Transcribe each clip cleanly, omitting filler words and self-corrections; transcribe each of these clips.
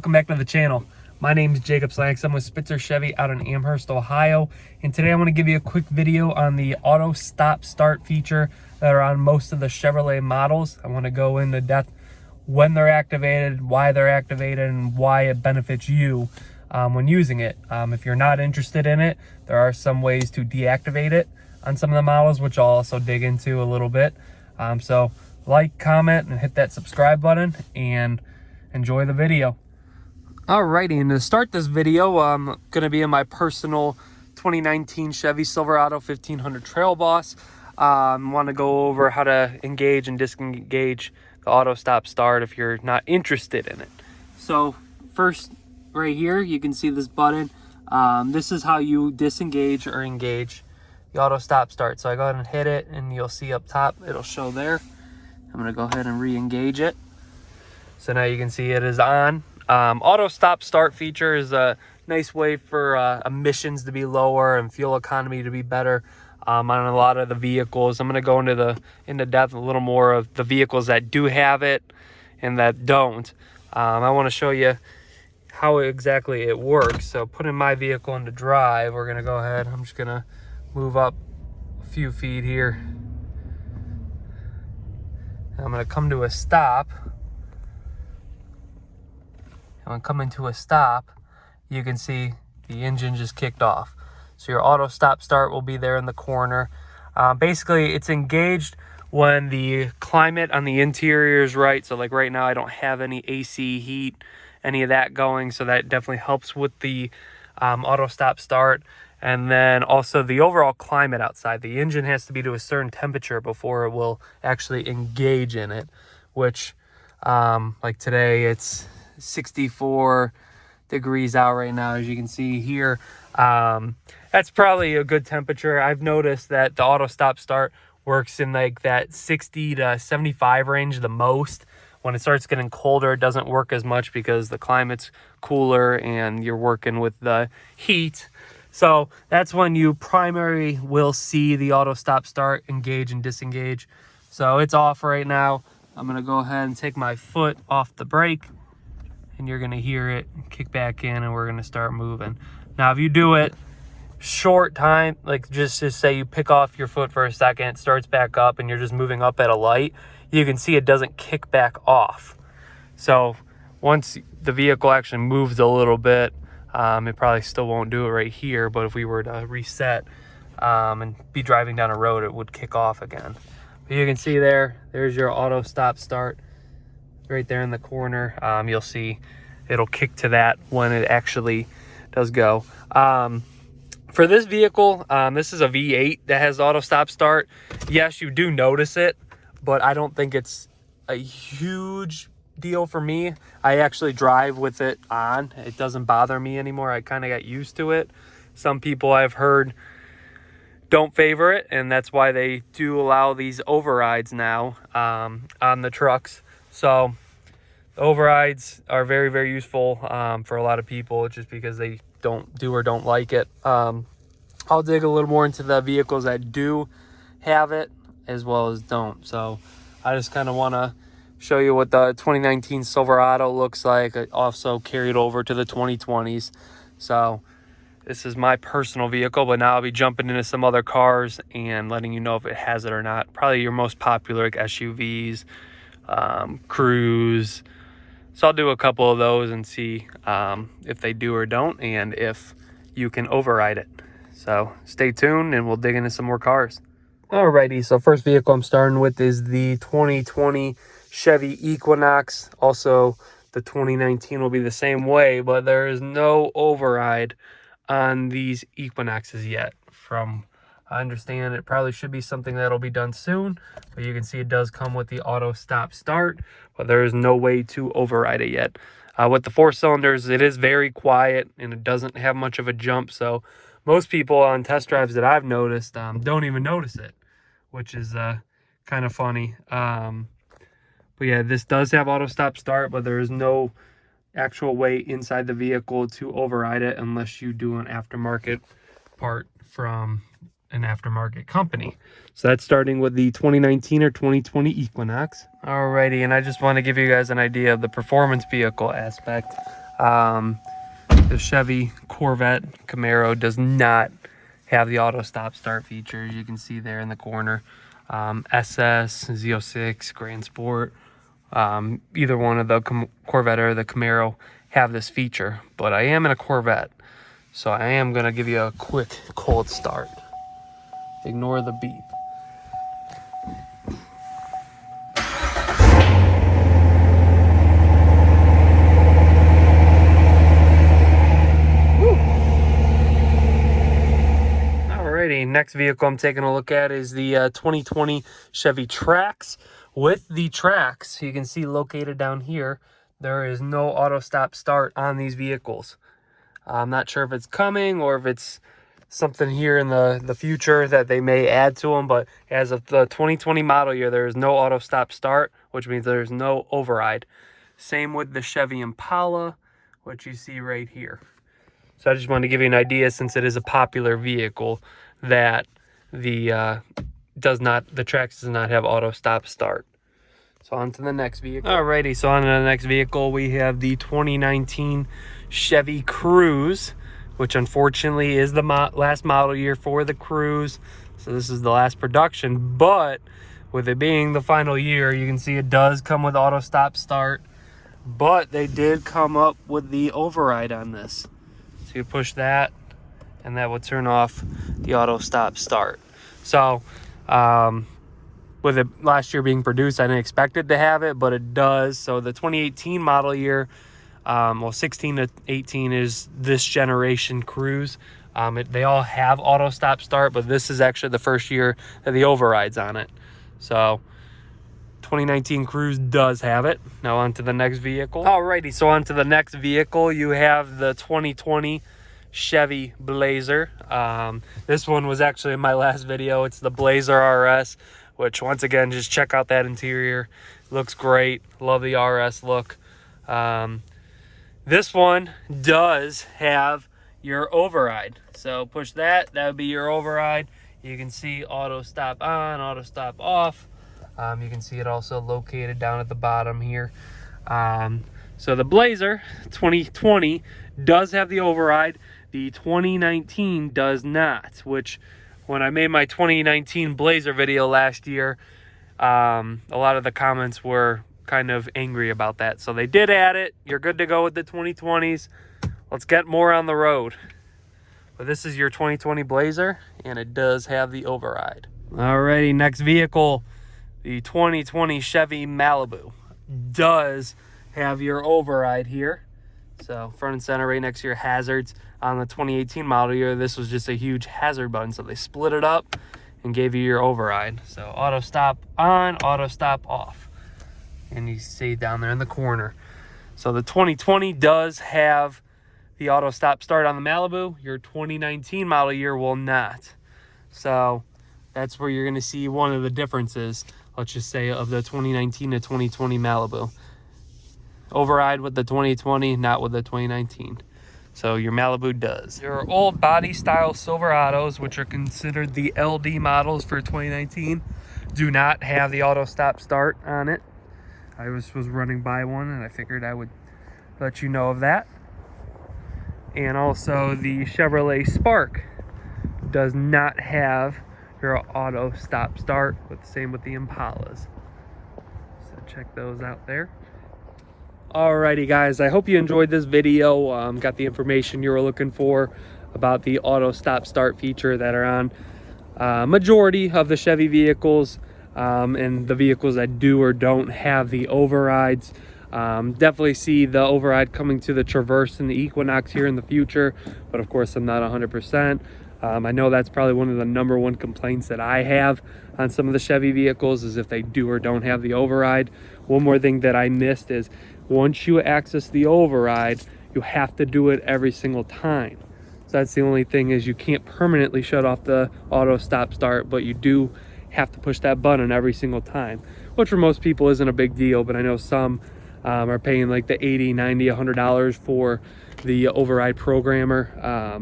welcome back to the channel. My name is Jacob Slanks. I'm with Spitzer Chevy out in Amherst, Ohio. And today I want to give you a quick video on the auto stop start feature that are on most of the Chevrolet models. I want to go into depth when they're activated, why they're activated, and why it benefits you when using it. If you're not interested in it, there are some ways to deactivate it on some of the models, which I'll also dig into a little bit. So like, comment, and hit that subscribe button, and enjoy the video. Alrighty, and to start this video, I'm going to be in my personal 2019 Chevy Silverado 1500 Trail Boss. Want to go over how to engage and disengage the auto stop start if you're not interested in it. So first, right here, you can see this button. This is how you disengage or engage the auto stop start. So I go ahead and hit it, and you'll see up top, it'll show there. I'm going to go ahead and re-engage it. So now you can see it is on. Auto stop start feature is a nice way for emissions to be lower and fuel economy to be better on a lot of the vehicles. I'm going to go into depth a little more of the vehicles that do have it and that don't. I want to show you how exactly it works. So putting my vehicle into drive, we're going to go ahead. I'm just going to move up a few feet here. I'm going to come to a stop. And when coming to a stop, you can see the engine just kicked off. So your auto stop start will be there in the corner. Basically, it's engaged when the climate on the interior is right. So like right now, I don't have any AC heat, any of that going. So that definitely helps with the auto stop start. And then also the overall climate outside. The engine has to be to a certain temperature before it will actually engage in it, which like today it's 64 degrees out right now, as you can see here. That's probably a good temperature. I've noticed that the auto stop start works in like that 60 to 75 range the most. When it starts getting colder, it doesn't work as much because the climate's cooler and you're working with the heat. So that's when you primarily will see the auto stop start engage and disengage. So it's off right now. I'm going to go ahead and take my foot off the brake, and you're going to hear it kick back in, and we're going to start moving. Now, if you do it short time, like just say you pick off your foot for a second, it starts back up, and you're just moving up at a light, you can see it doesn't kick back off. So once the vehicle actually moves a little bit, it probably still won't do it right here, but if we were to reset and be driving down a road, it would kick off again. But you can see there's your auto stop start right there in the corner. You'll see it'll kick to that when it actually does go. For this vehicle, this is a V8 that has auto stop start. Yes, you do notice it, but I don't think it's a huge deal for me. I actually drive with it on. It doesn't bother me anymore. I kind of got used to it. Some people I've heard don't favor it, and that's why they do allow these overrides now on the trucks. So the overrides are very, very useful for a lot of people, just because they don't like it. I'll dig a little more into the vehicles that do have it as well as don't. So I just kind of want to show you what the 2019 Silverado looks like. I also carried over to the 2020s. So this is my personal vehicle, but now I'll be jumping into some other cars and letting you know if it has it or not. Probably your most popular, like SUVs, Cruze. So I'll do a couple of those and see if they do or don't, and if you can override it. So stay tuned, and we'll dig into some more cars. Alrighty, so first vehicle I'm starting with is the 2020 Chevy Equinox. Also, the 2019 will be the same way, but there is no override on these Equinoxes yet. From I understand, it probably should be something that'll be done soon, but you can see it does come with the auto stop start, but there is no way to override it yet. With the 4 cylinders, it is very quiet, and it doesn't have much of a jump, so most people on test drives that I've noticed don't even notice it, which is kind of funny. But yeah, this does have auto stop start, but there is no actual way inside the vehicle to override it unless you do an aftermarket part from an aftermarket company. So that's starting with the 2019 or 2020 Equinox. Alrighty, and I just want to give you guys an idea of the performance vehicle aspect. The Chevy Corvette Camaro does not have the auto stop start features. You can see there in the corner. SS, Z06, Grand Sport, either one of the Corvette or the Camaro have this feature, but I am in a Corvette, so I am gonna give you a quick cold start. Ignore the beep. Alrighty, next vehicle I'm taking a look at is the 2020 Chevy Trax. With the Trax, you can see located down here, there is no auto stop start on these vehicles. I'm not sure if it's coming or if it's something here in the future that they may add to them, but as of the 2020 model year, there is no auto stop start, which means there's no override. Same with the Chevy Impala, which you see right here. So I just wanted to give you an idea, since it is a popular vehicle, that the Trax does not have auto stop start. So on to the next vehicle. Alrighty, so on to the next vehicle, we have the 2019 Chevy Cruze, which unfortunately is the last model year for the Cruze. So this is the last production, but with it being the final year, you can see it does come with auto stop start, but they did come up with the override on this. So you push that, and that would turn off the auto stop start. So with it last year being produced, I didn't expect it to have it, but it does. So the 2018 model year, well, 16 to 18 is this generation Cruze. They all have auto stop start, but this is actually the first year that the override's on it. So 2019 Cruze does have it. Now on to the next vehicle. Alrighty, so on to the next vehicle, you have the 2020 Chevy Blazer. This one was actually in my last video. It's the Blazer RS, which once again, just check out that interior. Looks great. Love the RS look. This one does have your override. So push that, that would be your override. You can see auto stop on, auto stop off. You can see it also located down at the bottom here. So the Blazer 2020 does have the override. The 2019 does not, which when I made my 2019 Blazer video last year, a lot of the comments were kind of angry about that. So they did add it. You're good to go with the 2020s. Let's get more on the road. But this is your 2020 Blazer, and it does have the override. Alrighty, next vehicle, the 2020 Chevy Malibu does have your override here. So front and center right next to your hazards. On the 2018 model year, this was just a huge hazard button, so they split it up and gave you your override. So auto stop on, auto stop off, and you see down there in the corner. So the 2020 does have the auto stop start on the Malibu. Your 2019 model year will not. So that's where you're going to see one of the differences, let's just say, of the 2019 to 2020 Malibu. Override with the 2020, not with the 2019. So your Malibu does. Your old body style Silverados, which are considered the LD models for 2019, do not have the auto stop start on it. I was running by one, and I figured I would let you know of that. And also the Chevrolet Spark does not have your auto stop start, but the same with the Impalas. So check those out there. Alrighty guys, I hope you enjoyed this video. Got the information you were looking for about the auto stop start feature that are on majority of the Chevy vehicles, and the vehicles that do or don't have the overrides. Definitely see the override coming to the Traverse and the Equinox here in the future, but of course I'm not 100%. I know that's probably one of the #1 complaints that I have on some of the Chevy vehicles, is if they do or don't have the override. One more thing that I missed is, once you access the override, you have to do it every single time. So that's the only thing, is you can't permanently shut off the auto stop start, but you do have to push that button every single time, which for most people isn't a big deal, but I know some are paying like the $80, $90, $100 for the override programmer,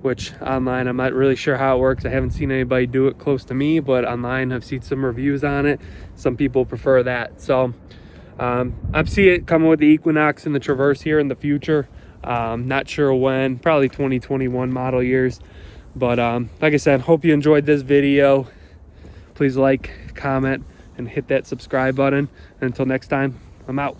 which online I'm not really sure how it works. I haven't seen anybody do it close to me, but online I've seen some reviews on it. Some people prefer that. So I see it coming with the Equinox and the Traverse here in the future. Not sure when, probably 2021 model years. But like I said, hope you enjoyed this video. Please like, comment, and hit that subscribe button. And until next time, I'm out.